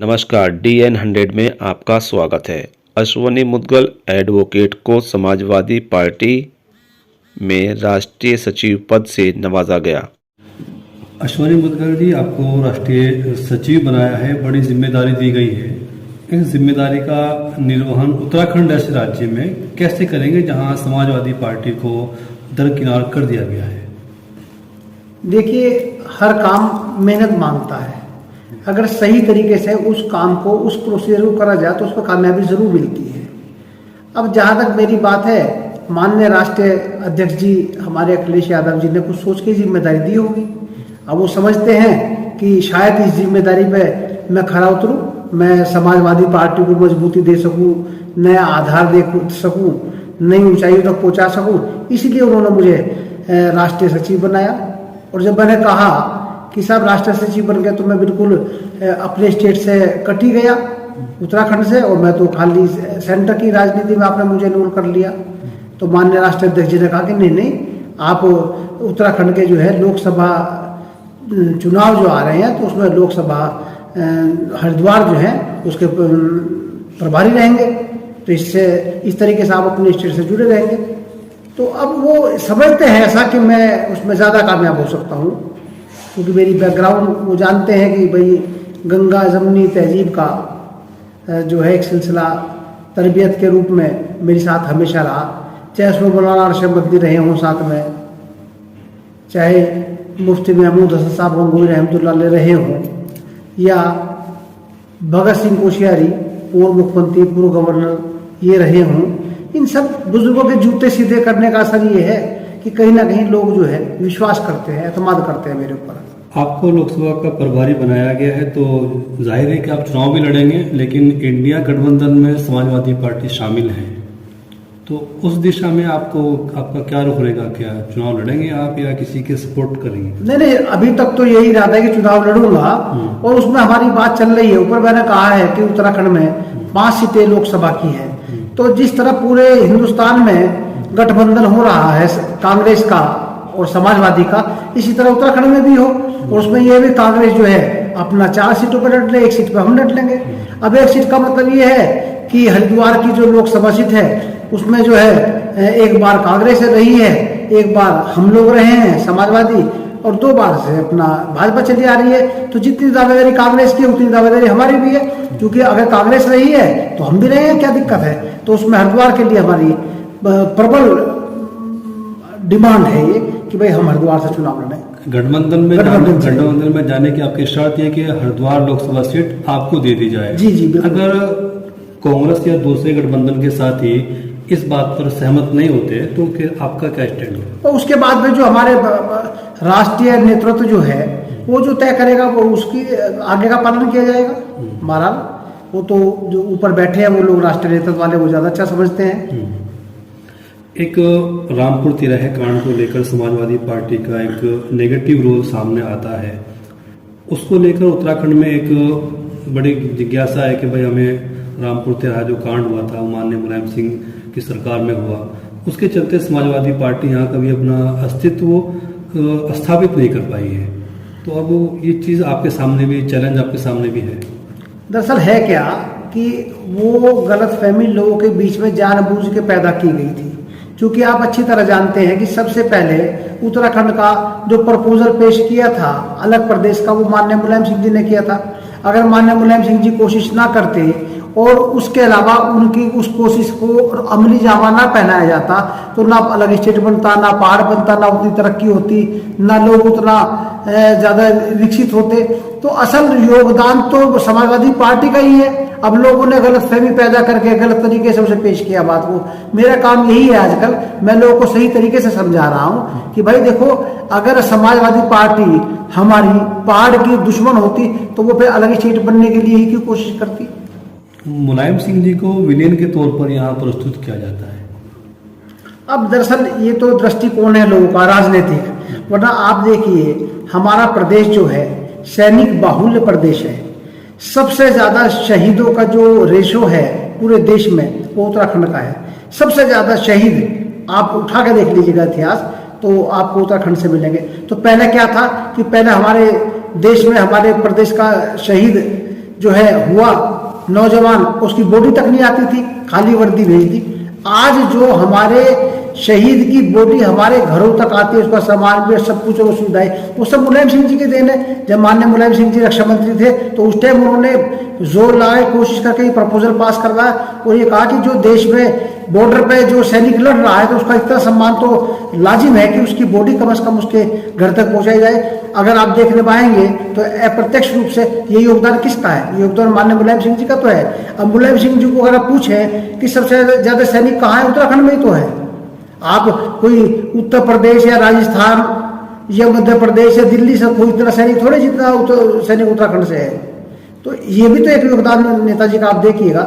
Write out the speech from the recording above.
नमस्कार, DN100 में आपका स्वागत है। अश्वनी मुद्गल एडवोकेट को समाजवादी पार्टी में राष्ट्रीय सचिव पद से नवाजा गया। अश्वनी मुद्गल जी, आपको राष्ट्रीय सचिव बनाया है, बड़ी जिम्मेदारी दी गई है। इस जिम्मेदारी का निर्वहन उत्तराखंड जैसे राज्य में कैसे करेंगे जहां समाजवादी पार्टी को दरकिनार कर दिया गया है? देखिए, हर काम मेहनत मांगता है। अगर सही तरीके से उस काम को, उस प्रोसीजर को करा जाए तो उसको कामयाबी जरूर मिलती है। अब जहाँ तक मेरी बात है, माननीय राष्ट्रीय अध्यक्ष जी हमारे अखिलेश यादव जी ने कुछ सोच के जिम्मेदारी दी होगी। अब वो समझते हैं कि शायद इस जिम्मेदारी पे मैं खरा उतरूं, मैं समाजवादी पार्टी को मजबूती दे सकूं, नया आधार दे सकूं, नई ऊंचाइयों तक पहुंचा सकूं, इसलिए उन्होंने मुझे राष्ट्रीय सचिव बनाया। और जब मैंने कहा कि साहब राष्ट्रीय सचिव बन गया तो मैं बिल्कुल अपने स्टेट से कट ही गया, उत्तराखंड से, और मैं तो खाली सेंटर की राजनीति में आपने मुझे इन्वॉल्व कर लिया। तो माननीय राष्ट्रीय अध्यक्ष जी ने कहा कि नहीं, आप उत्तराखंड के जो है लोकसभा चुनाव जो आ रहे हैं तो उसमें लोकसभा हरिद्वार जो है उसके प्रभारी रहेंगे, तो इससे इस तरीके से आप अपने स्टेट से जुड़े रहेंगे। तो अब वो समझते हैं ऐसा कि मैं उसमें ज़्यादा कामयाब हो सकता हूँ, क्योंकि मेरी बैकग्राउंड वो जानते हैं कि भाई गंगा जमनी तहजीब का जो है एक सिलसिला तरबियत के रूप में मेरे साथ हमेशा रहा। चाहे उसमें मौलाना अरशद बद्री रहे हों साथ में, चाहे मुफ्ती महमूद हसन साहब गंगोई रहमतुल्लाह अलैह रहे हों, या भगत सिंह कोश्यारी पूर्व मुख्यमंत्री, पूर्व गवर्नर ये रहे हों, इन सब बुजुर्गों के जूते सीधे करने का असर ये है कि कहीं ना कहीं लोग जो है विश्वास करते हैं, एतमाद करते हैं मेरे ऊपर। आपको लोकसभा का प्रभारी बनाया गया है तो जाहिर है कि आप चुनाव भी लड़ेंगे, लेकिन इंडिया गठबंधन में समाजवादी पार्टी शामिल है, तो उस दिशा में आपका क्या रुख रहेगा? क्या चुनाव लड़ेंगे आप या किसी के सपोर्ट करेंगे? नहीं, अभी तक तो यही इरादा है कि चुनाव लड़ूंगा, और उसमें हमारी बात चल रही है। ऊपर मैंने कहा है कि उत्तराखंड में 5 सीटें लोकसभा की हैं, तो जिस तरह पूरे हिंदुस्तान में गठबंधन हो रहा है कांग्रेस का और समाजवादी का, इसी तरह उत्तराखंड में भी हो, और उसमें यह भी कांग्रेस जो है अपना 4 सीटों पर लड़ ले, 1 सीट पर हम लड़ लेंगे। अब 1 सीट का मतलब ये है कि हरिद्वार की जो लोकसभा सीट है उसमें जो है एक बार कांग्रेस रही है, एक बार हम लोग रहे हैं समाजवादी, और 2 बार से अपना भाजपा चली आ रही है। तो जितनी दावेदारी कांग्रेस की उतनी दावेदारी हमारी भी है, क्योंकि अगर कांग्रेस रही है तो हम भी रहे हैं, क्या दिक्कत है? तो उसमें हरिद्वार के लिए हमारी प्रबल डिमांड है ये कि भाई हम हरिद्वार से चुनाव लड़ें। गठबंधन में जाने की आपकी शर्त है कि हरिद्वार लोकसभा सीट आपको दे दी जाए। जी। अगर कांग्रेस या दूसरे गठबंधन के साथ ही इस बात पर सहमत नहीं होते तो आपका क्या स्टैंड होगा? तो उसके बाद में जो हमारे राष्ट्रीय नेतृत्व जो है वो जो तय करेगा, वो उसकी आगे का पालन किया जाएगा। महाराज वो तो जो ऊपर बैठे हैं वो लोग राष्ट्रीय नेतृत्व वाले वो ज्यादा अच्छा समझते हैं। एक रामपुर तिराहे कांड को लेकर समाजवादी पार्टी का एक नेगेटिव रोल सामने आता है, उसको लेकर उत्तराखंड में एक बड़ी जिज्ञासा है कि भाई हमें रामपुर तिराहा जो कांड हुआ था वो माननीय मुलायम सिंह की सरकार में हुआ, उसके चलते समाजवादी पार्टी यहाँ कभी अपना अस्तित्व स्थापित नहीं कर पाई है। तो अब ये चीज़ आपके सामने भी, चैलेंज आपके सामने भी है। दरअसल है क्या कि वो गलतफहमी लोगों के बीच में जानबूझ के पैदा की गई थी, क्योंकि आप अच्छी तरह जानते हैं कि सबसे पहले उत्तराखंड का जो प्रपोजल पेश किया था अलग प्रदेश का, वो माननीय मुलायम सिंह जी ने किया था। अगर माननीय मुलायम सिंह जी कोशिश ना करते और उसके अलावा उनकी उस कोशिश को अमली जामा ना पहनाया जाता तो ना अलग स्टेट बनता, ना पहाड़ बनता, ना उतनी तरक्की होती, ना लोग उतना ज्यादा विकसित होते। तो असल योगदान तो समाजवादी पार्टी का ही है। अब लोगों ने गलतफहमी पैदा करके गलत तरीके से उसे पेश किया बात को। मेरा काम यही है आजकल, मैं लोगों को सही तरीके से समझा रहा हूँ कि भाई देखो, अगर समाजवादी पार्टी हमारी पहाड़ की दुश्मन होती तो वो फिर अलग स्टेट बनने के लिए ही क्यों कोशिश करती? मुलायम सिंह जी को विलेन के तौर पर यहाँ प्रस्तुत किया जाता है। अब दरअसल ये तो दृष्टिकोण है लोगों का राजनीतिक, वरना आप देखिए हमारा प्रदेश जो है सैनिक बाहुल्य प्रदेश है। सबसे ज्यादा शहीदों का जो रेशो है पूरे देश में वो उत्तराखंड का है। सबसे ज्यादा शहीद आप उठा के देख लीजिएगा इतिहास, तो आपको उत्तराखंड से मिलेंगे। तो पहले क्या था कि पहले हमारे देश में, हमारे प्रदेश का शहीद जो है हुआ, नौजवान उसकी बॉडी तक नहीं आती थी, खाली वर्दी भेज दी। आज जो हमारे शहीद की बॉडी हमारे घरों तक आती है, उसका सामान भी, सब कुछ और सुविधाएं, वो सब मुलायम सिंह जी के देन है। जब माननीय मुलायम सिंह जी रक्षा मंत्री थे तो उस टाइम उन्होंने जोर लगाए, कोशिश करके ये प्रपोजल पास करवाया और ये कहा कि जो देश में बॉर्डर पे जो सैनिक लड़ रहा है तो उसका इतना सम्मान तो लाजिम है कि उसकी बॉडी कम से कम उसके घर तक पहुंचाई जाए। अगर आप देखने पाएंगे तो अप्रत्यक्ष रूप से ये योगदान किसका है? ये योगदान माननीय मुलायम सिंह जी का तो है। अब मुलायम सिंह जी को अगर आप पूछें कि सबसे ज्यादा सैनिक कहाँ है, उत्तराखंड में ही तो है। आप कोई उत्तर प्रदेश या राजस्थान या मध्य प्रदेश या दिल्ली से कोई इतना सैनिक थोड़े जितना सैनिक उत्तराखंड से है। तो ये भी तो एक योगदान नेताजी का आप देखिएगा।